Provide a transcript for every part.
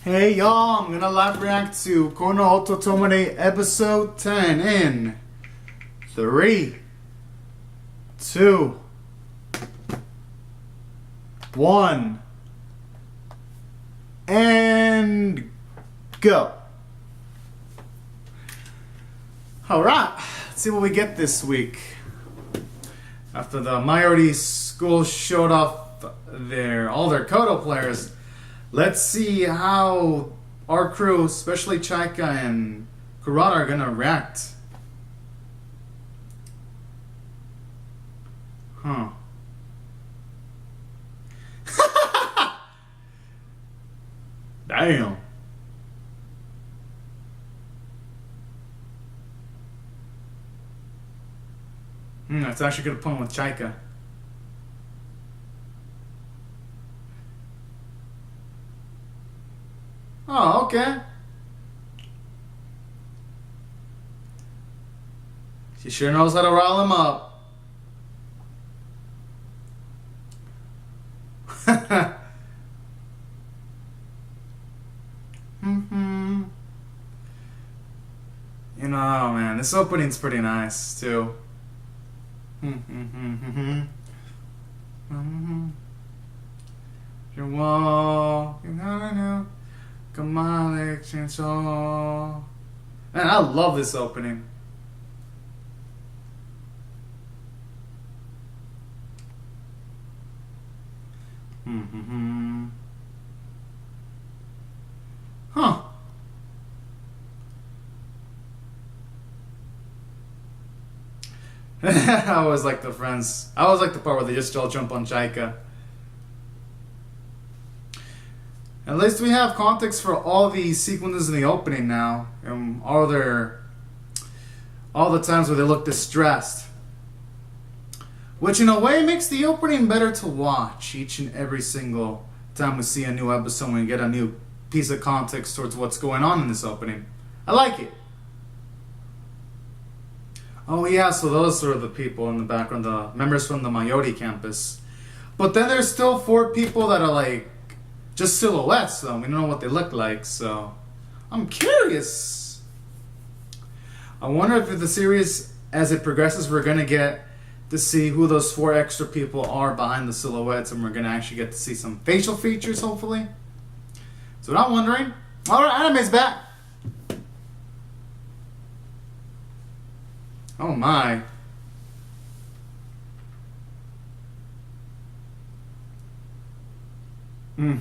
Hey y'all, I'm gonna live react to Kono Oto Tomare episode 10 in 3, 2, 1, and go. Alright, let's see what we get this week. After the Majority School showed off all their Kota players, let's see how our crew, especially Chaika and Kota, are gonna react. Huh. Damn. That's actually a good point with Chaika. Oh, okay. She sure knows how to rile him up. You know, oh man, this opening's pretty nice too. Your wall, you know. Come on, Alex, man, I love this opening. Huh. I always like the friends. I always like the part where they just all jump on Chaika. At least we have context for all the sequences in the opening now, and all the times where they look distressed. Which in a way makes the opening better to watch each and every single time we see a new episode and we get a new piece of context towards what's going on in this opening. I like it. Oh yeah, so those are the people in the background, the members from the Majority campus. But then there's still 4 people that are like just silhouettes, though. We don't know what they look like, so I'm curious. I wonder if the series, as it progresses, we're gonna get to see who those 4 extra people are behind the silhouettes, and we're gonna actually get to see some facial features, hopefully. So what I'm wondering. All right, anime's back. Oh my. Hmm.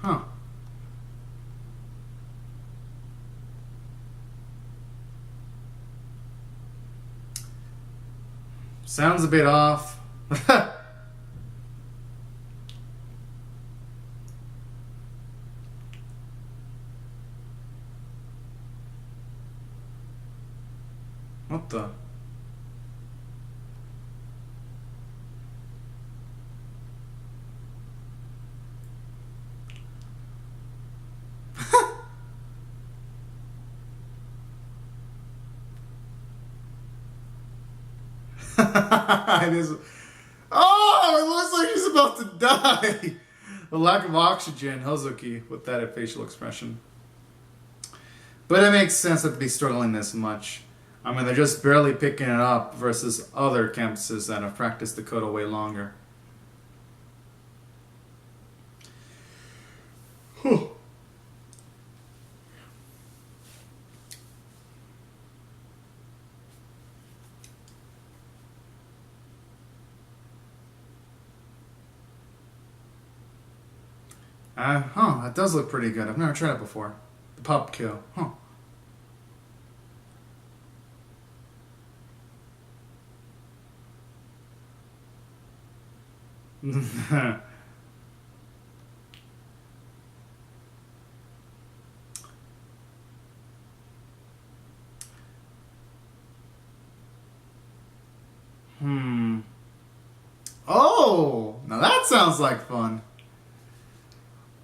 Huh. Sounds a bit off. What the? It is. Oh, it looks like he's about to die. The lack of oxygen, Hozuki, with that facial expression. But it makes sense that to be struggling this much. I mean, they're just barely picking it up versus other campuses that have practiced the Kota way longer. Whew. That does look pretty good. I've never tried it before. The pop kill. Huh. Oh, Now that sounds like fun.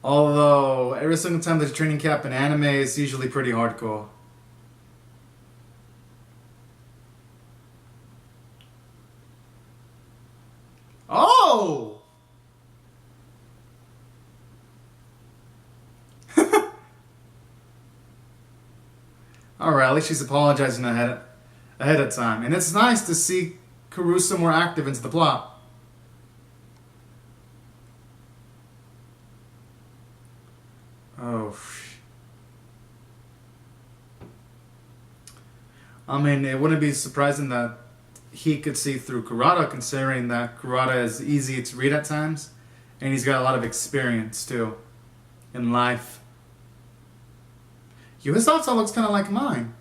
Although, every single time there's a training camp in anime, it's usually pretty hardcore. Oh! Alright, at least she's apologizing ahead of time. And it's nice to see Karusa more active into the plot. Oh. I mean, it wouldn't be surprising that he could see through Kurata, considering that Kurata is easy to read at times, and he's got a lot of experience, too, in life. Yo, his avatar looks kind of like mine.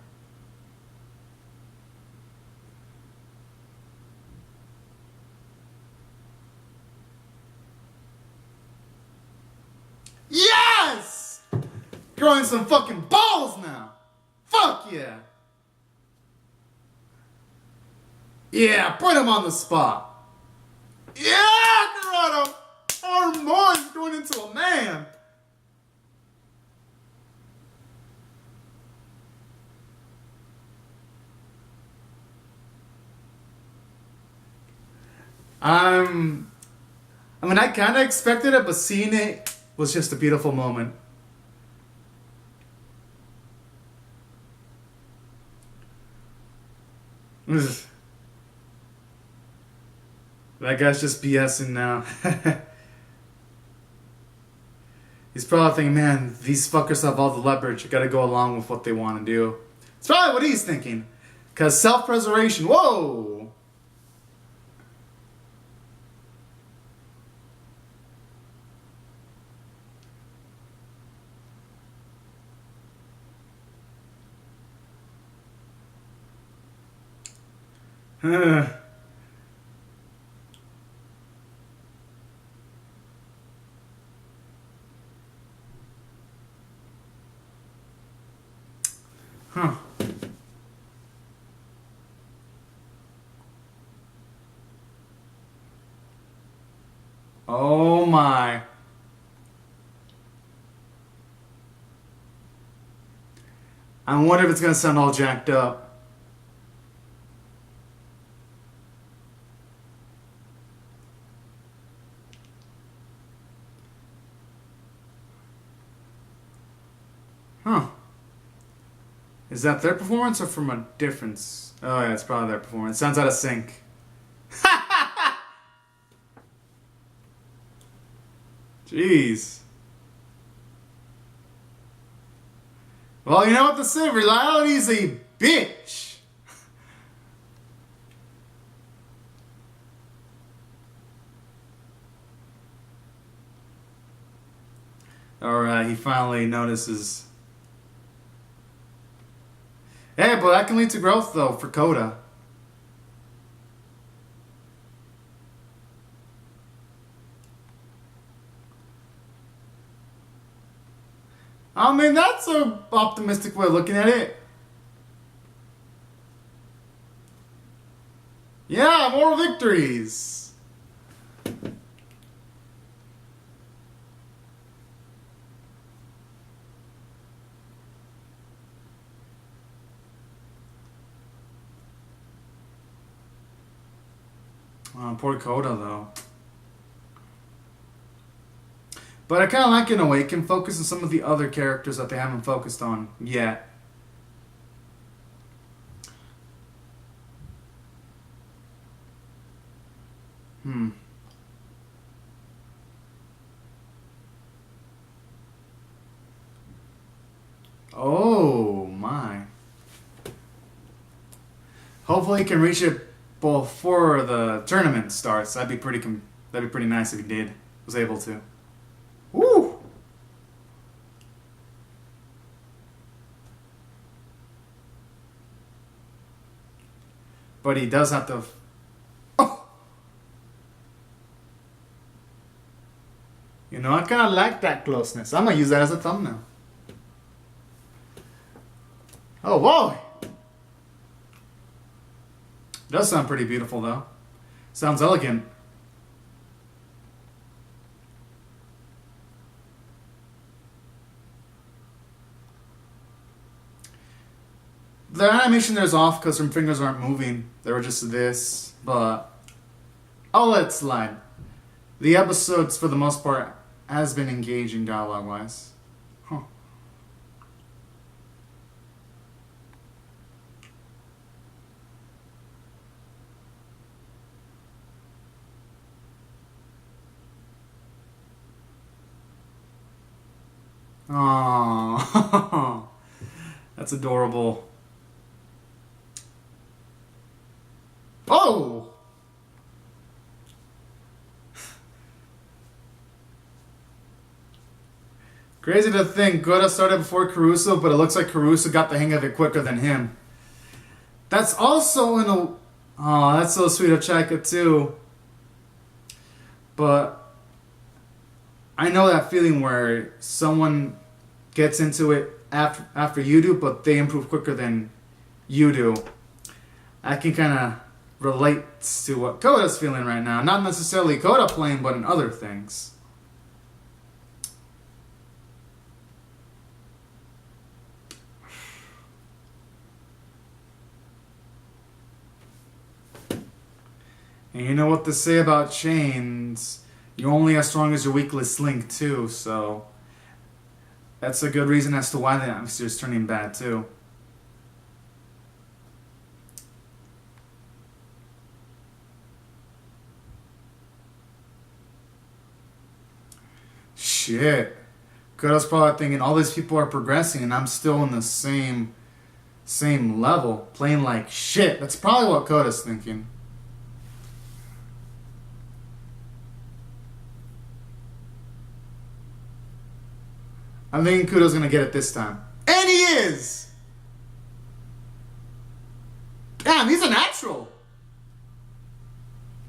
Yes! Growing some fucking balls now! Fuck yeah! Yeah, put him on the spot! Yeah, Naruto! Armand's going into a man! I mean, I kind of expected it, but seeing it was just a beautiful moment. Ugh. That guy's just BSing now. He's probably thinking, man, these fuckers have all the leverage. I gotta go along with what they want to do. It's probably what he's thinking. Because self-preservation, whoa! Huh. Oh my. I wonder if it's gonna sound all jacked up. Huh. Is that their performance or from a difference? Oh yeah, it's probably their performance. Sounds out of sync. Jeez. Well, you know what to say. Reality's a bitch. Alright, he finally notices. Hey, but that can lead to growth, though, for Kota. I mean, that's an optimistic way of looking at it. Yeah, more victories. Poor Kota, though. But I kind of like it in a way. It can focus on some of the other characters that they haven't focused on yet. Oh, my. Hopefully he can reach it before the tournament starts. That'd be pretty nice if he did. Was able to. Woo! But he does have to... Oh! You know, I kind of like that closeness. I'm going to use that as a thumbnail. Oh, whoa! Does sound pretty beautiful, though. Sounds elegant. The animation there's off because her fingers aren't moving. They were just this, but I'll let it slide. The episodes, for the most part, has been engaging dialogue-wise. Huh. Aww. That's adorable. Oh! Crazy to think Kota started before Caruso, but it looks like Caruso got the hang of it quicker than him. That's also in a... Oh, that's so sweet of Chika too. But I know that feeling where someone gets into it after you do, but they improve quicker than you do. I can kind of relate to what Kota's feeling right now. Not necessarily Kota playing, but in other things. And you know what to say about chains. You're only as strong as your weakest link too, so that's a good reason as to why the atmosphere is turning bad too. Shit. Kota's probably thinking all these people are progressing and I'm still in the same level, playing like shit. That's probably what Kota's thinking. I'm thinking Kudo's gonna get it this time. And he is! Damn, he's a natural!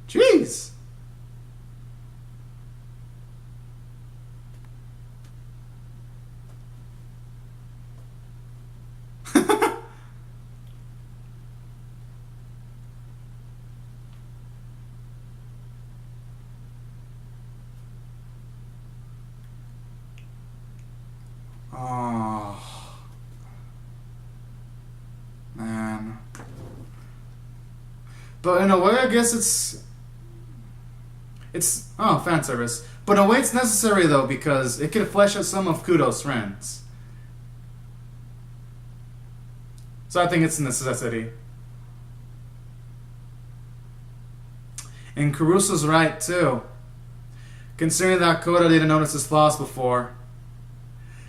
Jeez. Oh, man. But in a way, I guess it's fan service. But in a way, it's necessary though because it could flesh out some of Kudo's friends. So I think it's a necessity. And Caruso's right too. Considering that Kota didn't notice his flaws before.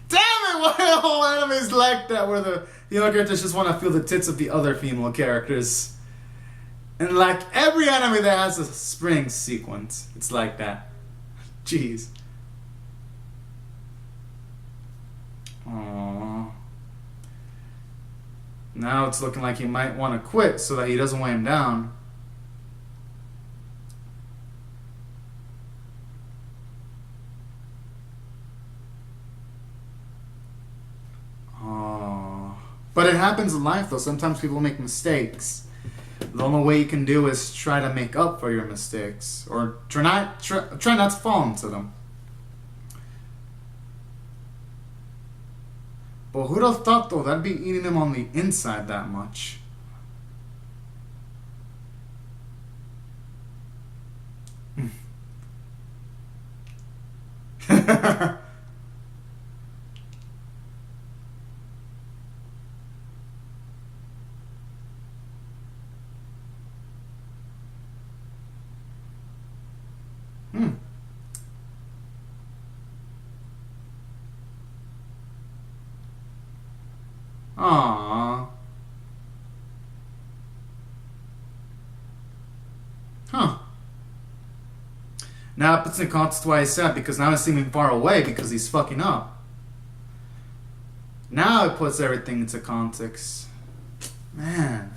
Damn it! Why the whole anime is like that, where the female characters just want to feel the tits of the other female characters. And like every anime that has a spring sequence, it's like that. Jeez. Aww. Now it's looking like he might want to quit so that he doesn't weigh him down. But it happens in life though. Sometimes people make mistakes. The only way you can do is try to make up for your mistakes. Or try not to fall into them. But who'd have thought though that'd be eating him on the inside that much? Aww. Huh. Now it puts in context why he's sad, because now he's seeming far away because he's fucking up. Now it puts everything into context. Man.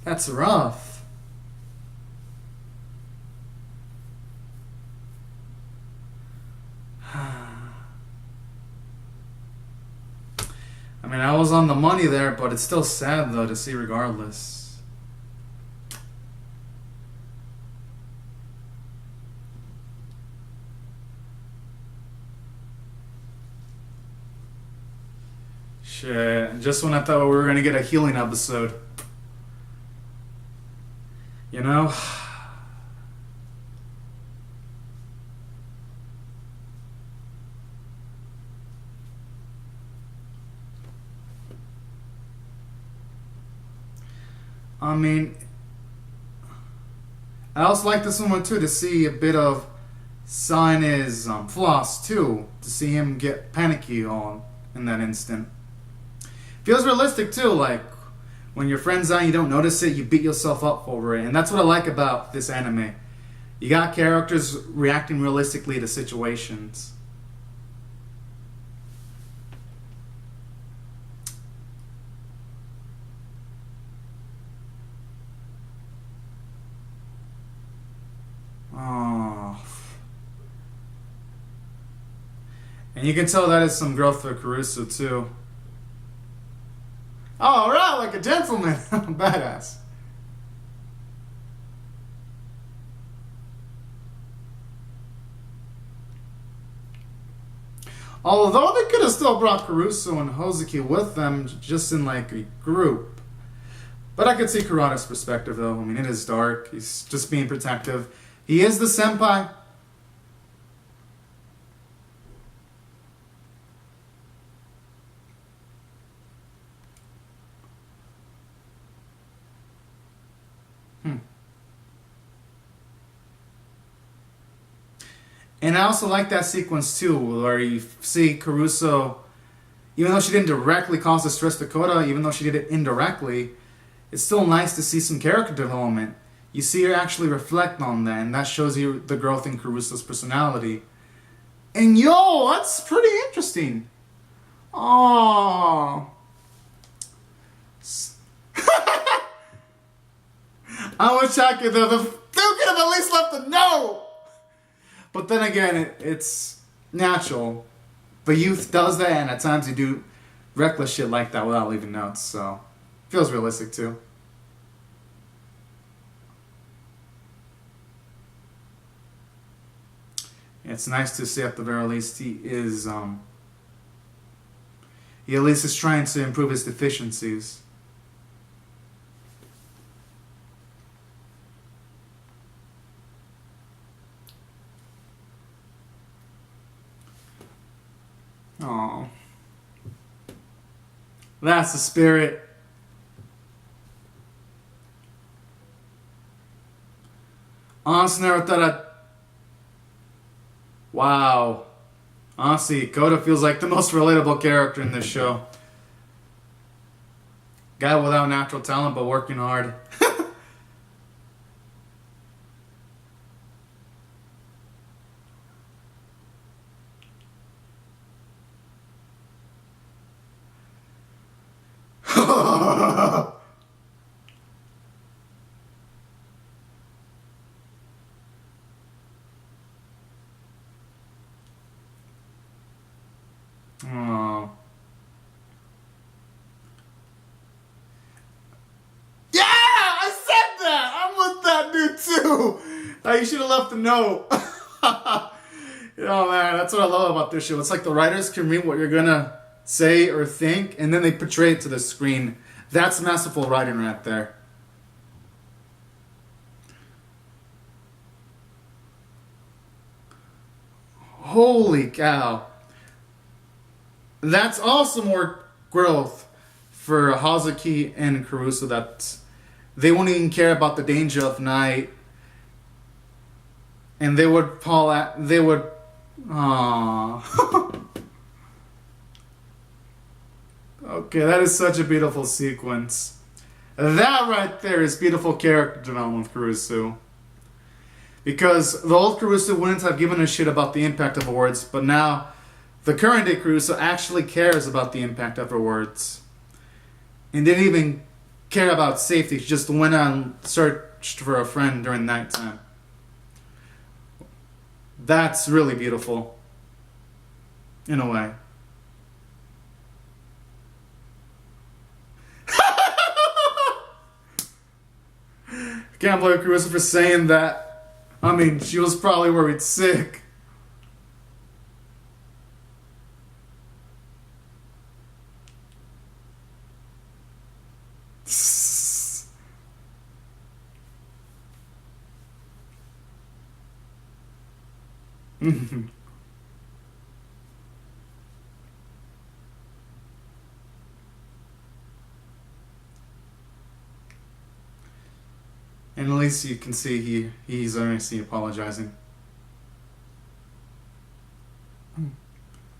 That's rough. I mean, I was on the money there, but it's still sad, though, to see regardless. Shit. Just when I thought we were gonna get a healing episode. You know? I mean, I also like this one too, to see a bit of Signe's flaws too, to see him get panicky on in that instant. Feels realistic too, like when your friend's on, you don't notice it, you beat yourself up over it, and that's what I like about this anime. You got characters reacting realistically to situations. Oh. And you can tell that is some growth for Caruso too. Oh, right, like a gentleman. Badass. Although they could have still brought Caruso and Hozuki with them, just in like a group. But I could see Kurata's perspective though. I mean, it is dark. He's just being protective. He is the senpai. And I also like that sequence too, where you see Caruso, even though she didn't directly cause the stress to Kota, even though she did it indirectly, it's still nice to see some character development. You see her actually reflect on that, and that shows you the growth in Caruso's personality. And yo, that's pretty interesting. Oh. I wish I could have. They could have at least left a note. But then again, it's natural. But youth does that, and at times you do reckless shit like that without leaving notes. So, feels realistic too. It's nice to see at the very least he is, he at least is trying to improve his deficiencies. Oh, that's the spirit. Honestly, never thought I'd... Wow. Honestly, Kota feels like the most relatable character in this show. Guy without natural talent, but working hard. Oh. Yeah, I said that. I'm with that dude too. You should have left a note. Oh man, that's what I love about this show. It's like the writers can read what you're gonna say or think, and then they portray it to the screen. That's masterful writing right there. Holy cow. That's also more growth for Hazuki and Caruso, that they won't even care about the danger of night. And they would aww. Okay, that is such a beautiful sequence. That right there is beautiful character development with Caruso. Because the old Caruso wouldn't have given a shit about the impact of her words, but now the current day Caruso actually cares about the impact of her words. And didn't even care about safety. She just went out and searched for a friend during nighttime. That's really beautiful. In a way. I can't blame Caruso for saying that. I mean, she was probably worried sick. And at least you can see he's earnestly apologizing.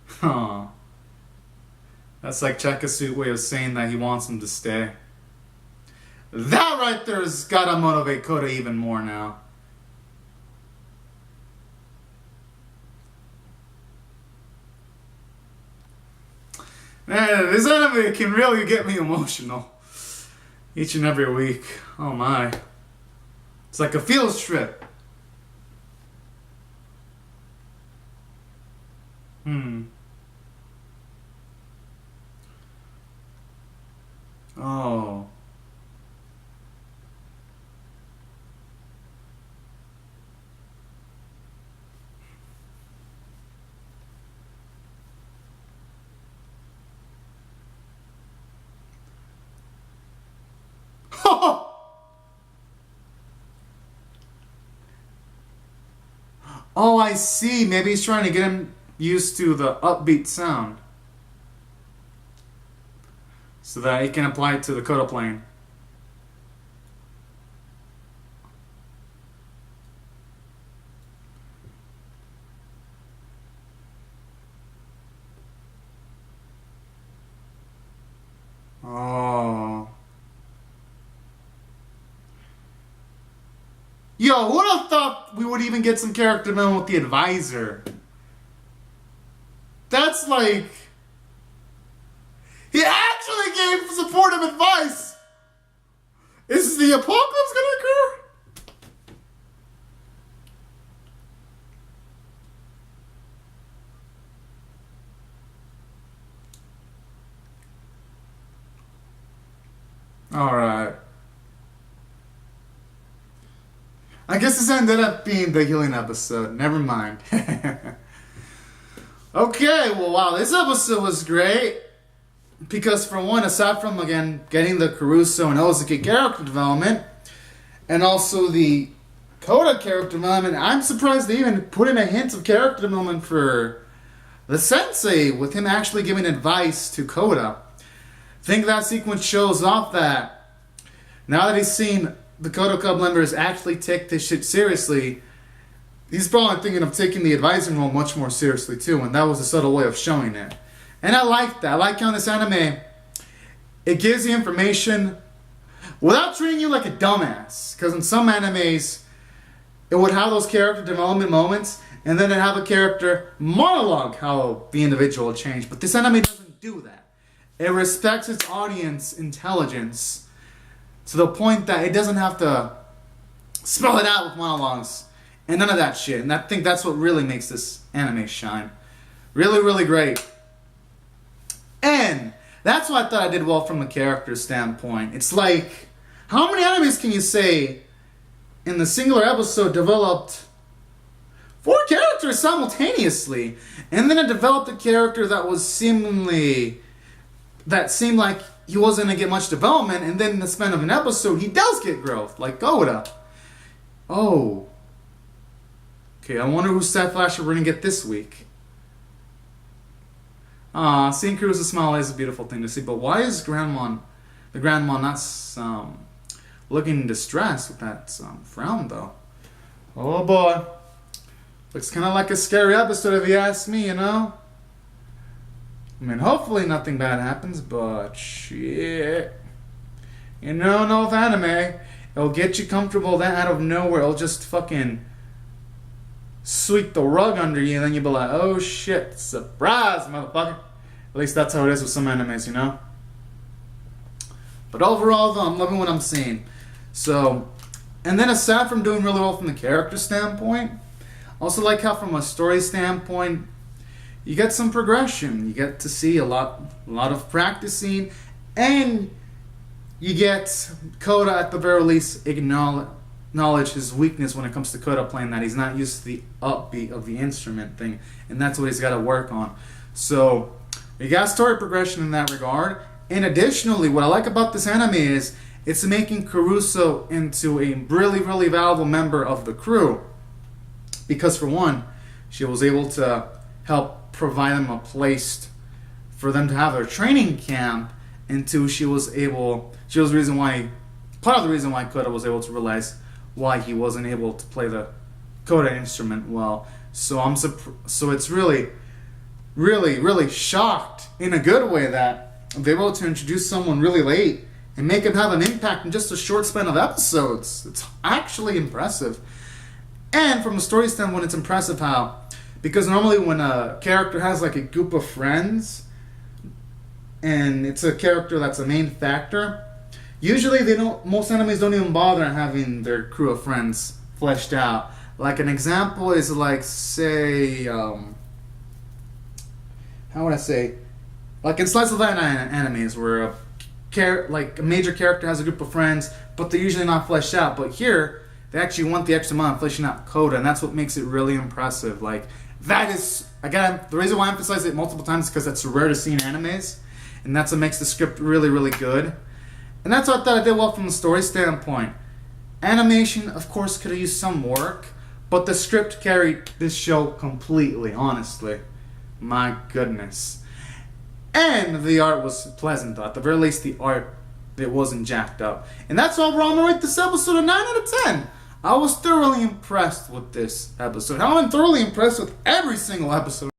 Huh. That's like Chakasu's way of saying that he wants him to stay. That right there has gotta motivate Kota even more now. Man, this anime can really get me emotional. Each and every week. Oh my. It's like a field trip. Oh. Oh, I see. Maybe he's trying to get him used to the upbeat sound so that he can apply it to the Kota plane. Oh. Yo, who would have thought we would even get some character development with the advisor? That's like... He actually gave supportive advice! Is the apocalypse gonna occur? Alright. I guess this ended up being the healing episode. Never mind. Okay, well, wow, this episode was great. Because for one, aside from, again, getting the Caruso and Ozuki character development, and also the Kota character development, I'm surprised they even put in a hint of character development for the sensei, with him actually giving advice to Kota. I think that sequence shows off that now that he's seen the Kota Club members actually take this shit seriously, he's probably thinking of taking the advising role much more seriously too, and that was a subtle way of showing it. And I like that. I like how in this anime, it gives you information without treating you like a dumbass. Because in some animes, it would have those character development moments, and then it'd have a character monologue how the individual changed. But this anime doesn't do that. It respects its audience intelligence to the point that it doesn't have to spell it out with monologues and none of that shit. And I think that's what really makes this anime shine. Really, really great. And that's why I thought I did well from a character standpoint. It's like, how many animes can you say in the singular episode developed 4 characters simultaneously? And then it developed a character that seemed like he wasn't going to get much development, and then in the span of an episode, he does get growth, like Kota. Oh. Okay, I wonder who Side Flasher we're going to get this week. Seeing Caruso's smile is a beautiful thing to see, but why is the grandma not looking distressed with that frown, though? Oh boy. Looks kind of like a scary episode if you ask me, you know? I mean, hopefully nothing bad happens, but shit. You know, with anime, it'll get you comfortable, then out of nowhere, it'll just fucking sweep the rug under you, and then you'll be like, oh shit, surprise, motherfucker. At least that's how it is with some animes, you know? But overall, though, I'm loving what I'm seeing. So, and then aside from doing really well from the character standpoint, also like how from a story standpoint, you get some progression. You get to see a lot of practicing, and you get Kota at the very least acknowledge his weakness when it comes to Kota playing, that he's not used to the upbeat of the instrument thing, and that's what he's got to work on. So you got story progression in that regard. And additionally, what I like about this anime is it's making Caruso into a really, really valuable member of the crew. Because for one, She was able to help provide them a place for them to have their training camp. And two, she was part of the reason why Kota was able to realize why he wasn't able to play the Kota instrument well. So so it's really, really, really shocked in a good way that they were able to introduce someone really late and make him have an impact in just a short span of episodes. It's actually impressive. And from a story standpoint, it's impressive how, because normally when a character has like a group of friends, and it's a character that's a main factor, usually most enemies don't even bother having their crew of friends fleshed out. Like an example is like, say, how would I say? Like in slice of life animes where a major character has a group of friends, but they're usually not fleshed out. But here, they actually want the extra amount of fleshing out Kota, and that's what makes it really impressive. Like, that is, again, the reason why I emphasize it multiple times is because that's rare to see in animes. And that's what makes the script really, really good. And that's what I thought I did well from the story standpoint. Animation, of course, could have used some work, but the script carried this show completely, honestly. My goodness. And the art was pleasant, though. At the very least, the art, it wasn't jacked up. And that's all, I'm going to rate this episode a 9 out of 10. I was thoroughly impressed with this episode. I've been thoroughly impressed with every single episode.